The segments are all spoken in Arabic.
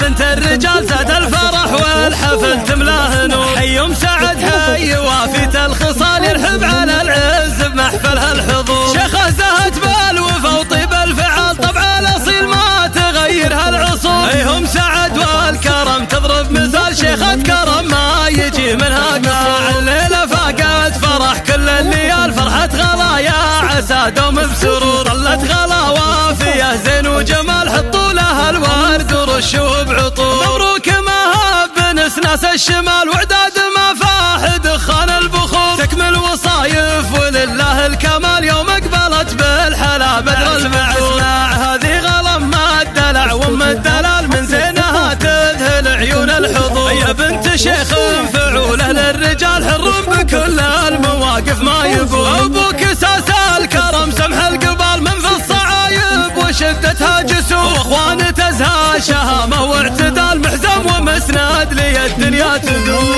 بنت الرجال زاد الفرح والحفل تملاه نور. حي سعد حي وافية الخصال يرحب على العز بمحفلها الحضور. شيخة زهت بالوفا وطيب الفعال طبع الاصيل ما تغيرها العصور. هم سعد والكرم تضرب مثال شيخة كرم ما يجي منها قصور. الليلة فاقت فرح كل الليال فرحة غلا يا عسى دوم بسرور. ظلت غلا وافية زين وجمال حطوا لها الورد ورشوا بعطور. مبروك مهاب نسناس الشمال وعداد ما فاح دخان البخور. تكمل وصايف ولله الكمال يوم اقبلت بالحلا بدر المعصور. هذه غلم ما الدلع وام الدلال من زينها تذهل عيون الحضور. يا بنت شيخ فعوله للرجال حر بكل المواقف ما يبور. ابوك اساس الكرم سمح القبال من في الصعايب وشدتها جسور. واخوان تزهى شهامه واعتدال محزم ومسند لي الدنيا تدور.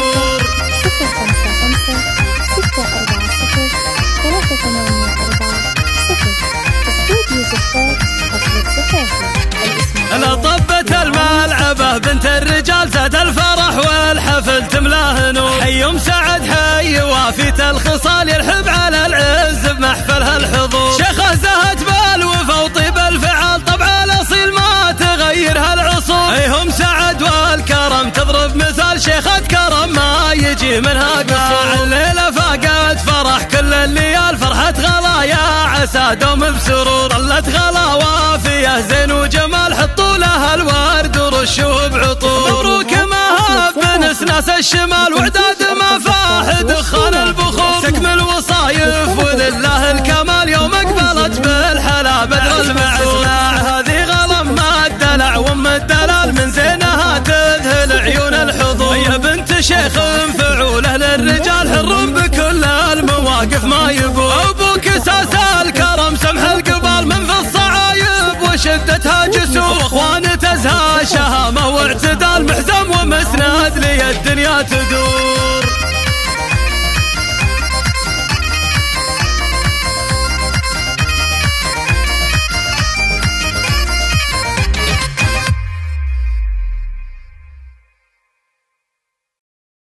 654 لا طبت الملعبة بنت الرجال زاد الفرح والحفل تملاه نور. حي سعد حي وافية الخصال يرحب على العز بمحفلها الحضور. شيخة زهت بالوفا وطيب الفعال طبع الاصيل ما تغيرها العصور. هم سعد والكرم تضرب مثال شيخة كرم ما يجي منها قصور. الليلة فاقت فرح كل الليال فرحة غلا يا عسى دوم بسرور. ظلت غلا وافية زين وجمال حطوا لها الورد ورشوا بعطور. مبروك مهاب نسناس الشمال وعداد ما فاح دخان البخور. تكمل وصايف ولله الكمال يوم اقبلت بالحلا بدر المعصور. هذه غلم ما الدلع وام الدلال من زينها تذهل عيون الحضور. يا بنت شيخ فعوله للرجال حر بكل المواقف ما يبور. ابوك اساس الكرم سمح القبال من في الصعايب وشدتها جسور. واخوان تزهى شهامه واعتدال محزم ومسند لي الدنيا تدور.